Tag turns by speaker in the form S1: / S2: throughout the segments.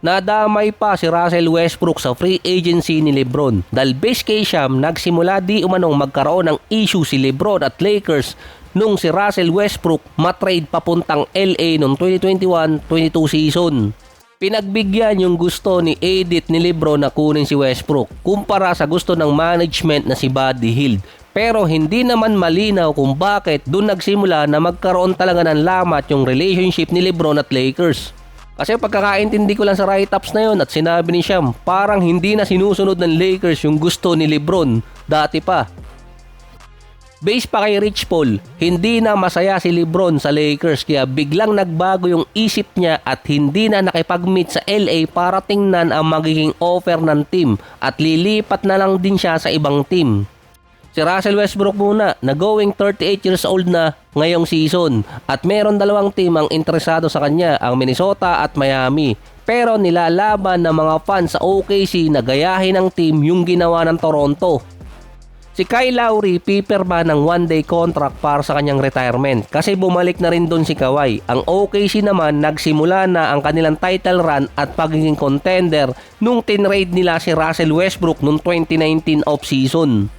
S1: Nadamay pa si Russell Westbrook sa free agency ni LeBron dahil base kay Sham nagsimula di umanong magkaroon ng issue si LeBron at Lakers nung si Russell Westbrook matrade papuntang LA noong 2021-22 season. Pinagbigyan yung gusto ni Edith ni LeBron na kunin si Westbrook kumpara sa gusto ng management na si Buddy Hield. Pero hindi naman malinaw kung bakit doon nagsimula na magkaroon talaga ng lamat yung relationship ni LeBron at Lakers. Kasi pagkakaintindi ko lang sa write-ups na yun at sinabi ni Sham, parang hindi na sinusunod ng Lakers yung gusto ni LeBron dati pa. Base pa kay Rich Paul, hindi na masaya si LeBron sa Lakers kaya biglang nagbago yung isip niya at hindi na nakipag-meet sa LA para tingnan ang magiging offer ng team at lilipat na lang din siya sa ibang team. Si Russell Westbrook muna na going 38 years old na ngayong season at meron dalawang team ang interesado sa kanya, ang Minnesota at Miami. Pero nilalaban ng mga fans sa OKC na gayahin ng team yung ginawa ng Toronto. Si Kyle Lowry pipirma ng one-day contract para sa kanyang retirement kasi bumalik na rin doon si Kawhi. Ang OKC naman nagsimula na ang kanilang title run at pagiging contender nung tinrade nila si Russell Westbrook noong 2019 off-season.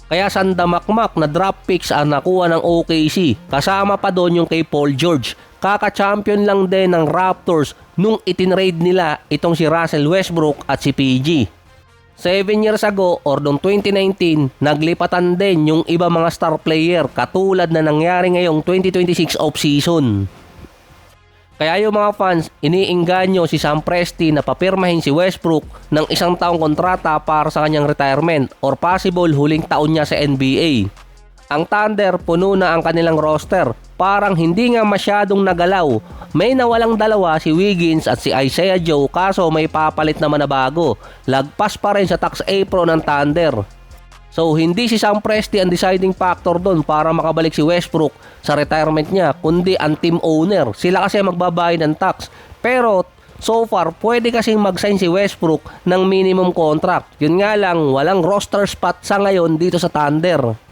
S1: Kaya sandamakmak na draft picks ang nakuha ng OKC. Kasama pa doon yung kay Paul George. Kaka-champion lang din ng Raptors nung itinrade nila itong si Russell Westbrook at si PG. 7 years ago or noong 2019, naglipatan din yung iba mga star player katulad na nangyari ngayong 2026 off-season. Kaya yung mga fans, iniingganyo si Sam Presti na papirmahin si Westbrook ng 1 taong kontrata para sa kanyang retirement or possible huling taon niya sa NBA. Ang Thunder puno na ang kanilang roster, parang hindi nga masyadong nagalaw. May nawalang dalawa si Wiggins at si Isaiah Joe kaso may papalit naman na bago. Lagpas pa rin sa tax apron ng Thunder. So hindi si Sam Presti ang deciding factor doon para makabalik si Westbrook sa retirement niya, kundi ang team owner. Sila kasi magbabayad ng tax. Pero so far, pwede kasing mag-sign si Westbrook ng minimum contract. Yun nga lang, walang roster spot sa ngayon dito sa Thunder.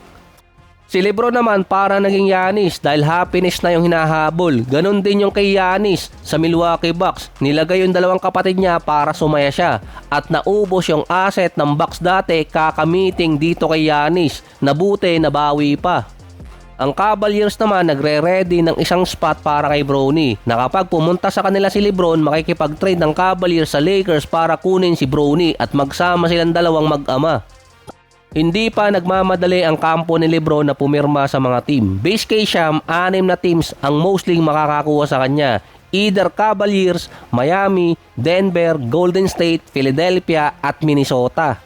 S1: Si LeBron naman para naging Giannis dahil happiness na yung hinahabol. Ganon din yung kay Giannis sa Milwaukee Bucks. Nilagay yung dalawang kapatid niya para sumaya siya. At naubos yung asset ng Bucks dati kakamiting dito kay Giannis. Nabuti nabawi pa. Ang Cavaliers naman nagre-ready ng isang spot para kay Bronny. Na kapag pumunta sa kanila si LeBron, makikipag-trade ng Cavaliers sa Lakers para kunin si Bronny at magsama silang dalawang mag-ama. Hindi pa nagmamadali ang kampo ni LeBron na pumirma sa mga team. Base kay Sham, 6 na teams ang mostly makakakuha sa kanya. Either Cavaliers, Miami, Denver, Golden State, Philadelphia at Minnesota.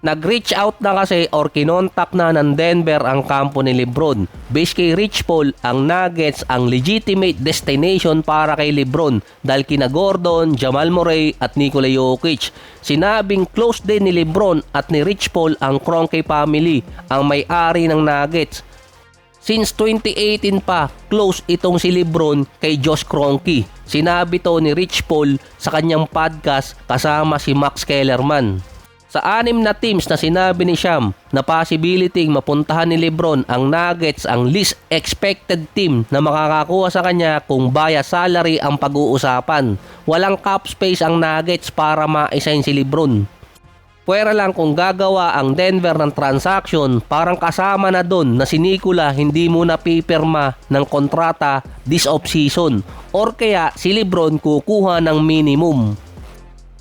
S1: Nag-reach out na kasi or kinontak na ng Denver ang kampo ni LeBron. Base kay Rich Paul, ang Nuggets ang legitimate destination para kay LeBron dahil kina Gordon, Jamal Murray at Nikola Jokic. Sinabing close din ni LeBron at ni Rich Paul ang Kroenke family, ang may-ari ng Nuggets. Since 2018 pa, close itong si LeBron kay Josh Kroenke. Sinabi to ni Rich Paul sa kanyang podcast kasama si Max Kellerman. Sa 6 na teams na sinabi ni Sham na possibility mapuntahan ni LeBron, ang Nuggets ang least expected team na makakakuha sa kanya kung via salary ang pag-uusapan. Walang cap space ang Nuggets para ma-assign si LeBron. Pwera lang kung gagawa ang Denver ng transaction, parang kasama na doon na si Nikola hindi muna pipirma ng kontrata this off-season or kaya si LeBron kukuha ng minimum.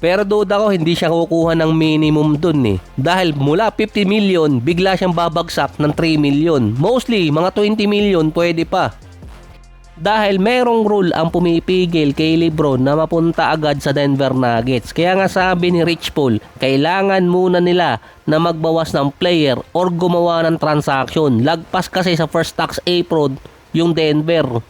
S1: Pero duda ko hindi siya kukuha ng minimum dun dahil mula 50 million bigla siyang babagsak ng 3 million. Mostly mga 20 million pwede pa. Dahil merong rule ang pumipigil kay LeBron na mapunta agad sa Denver Nuggets. Kaya nga sabi ni Rich Paul, kailangan muna nila na magbawas ng player or gumawa ng transaction. Lagpas kasi sa first tax apron yung Denver.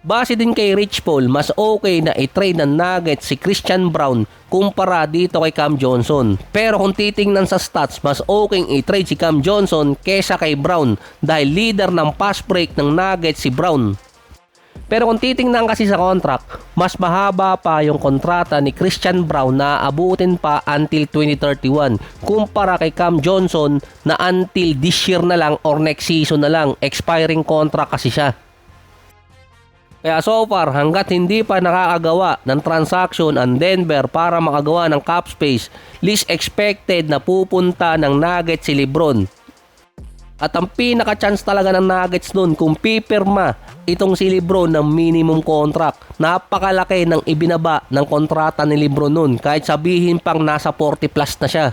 S1: Base din kay Rich Paul, mas okay na i-trade ng Nuggets si Christian Braun kumpara dito kay Cam Johnson. Pero kung titingnan sa stats, mas okay i-trade si Cam Johnson kesa kay Braun dahil leader ng pass break ng Nuggets si Braun. Pero kung titingnan kasi sa contract, mas mahaba pa yung kontrata ni Christian Braun na aabutin pa until 2031 kumpara kay Cam Johnson na until this year na lang or next season na lang, expiring contract kasi siya. Kaya so far, hanggat hindi pa nakakagawa ng transaction ang Denver para makagawa ng cap space, least expected na pupunta ng Nuggets si LeBron. At ang pinaka-chance talaga ng Nuggets nun kung pipirma itong si LeBron ng minimum contract. Napakalaki ng ibinaba ng kontrata ni LeBron nun kahit sabihin pang nasa 40 plus na siya.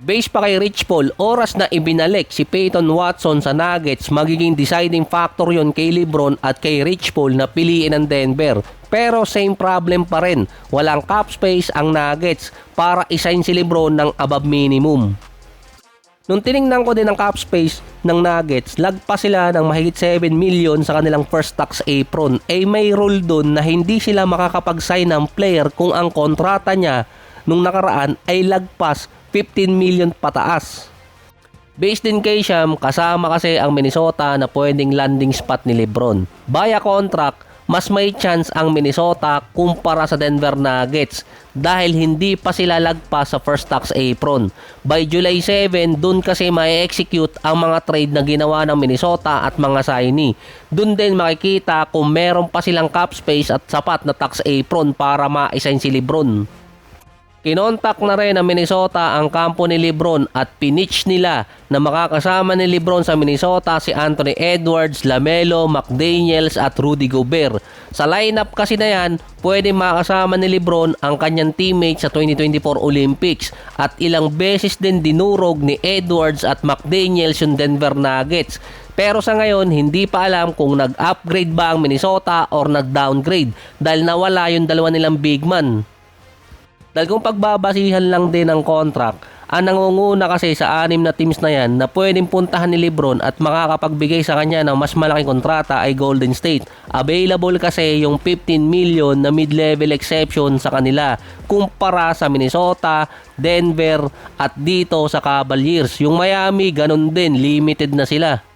S1: Base pa kay Rich Paul, oras na ibinalik si Peyton Watson sa Nuggets, magiging deciding factor yon kay LeBron at kay Rich Paul na piliin ng Denver. Pero same problem pa rin, walang cap space ang Nuggets para isign si LeBron ng above minimum. Nung tiningnan ko din ang cap space ng Nuggets, lagpas sila ng mahigit 7 million sa kanilang first tax apron. May rule dun na hindi sila makakapag-sign ng player kung ang kontrata niya nung nakaraan ay lagpas 15 million pataas. Based din kay Sham, kasama kasi ang Minnesota na pwedeng landing spot ni LeBron. Via contract, mas may chance ang Minnesota kumpara sa Denver Nuggets dahil hindi pa sila lagpas sa first tax apron. By July 7, dun kasi ma-execute ang mga trade na ginawa ng Minnesota at mga signee. Dun din makikita kung meron pa silang cap space at sapat na tax apron para ma-assign si LeBron. Kinontak na rin ng Minnesota ang kampo ni LeBron at pinitch nila na makakasama ni LeBron sa Minnesota si Anthony Edwards, LaMelo, McDaniels at Rudy Gobert. Sa lineup kasi na yan, pwede makasama ni LeBron ang kanyang teammates sa 2024 Olympics at ilang beses din dinurog ni Edwards at McDaniels yung Denver Nuggets. Pero sa ngayon, hindi pa alam kung nag-upgrade ba ang Minnesota or nag-downgrade dahil nawala yung dalawa nilang big man. Dahil kung pagbabasihan lang din ang contract, ang nangunguna kasi sa 6 na teams na yan na pwedeng puntahan ni LeBron at makakapagbigay sa kanya ng mas malaking kontrata ay Golden State. Available kasi yung 15 million na mid-level exception sa kanila kumpara sa Minnesota, Denver at dito sa Cavaliers. Yung Miami, ganun din, limited na sila.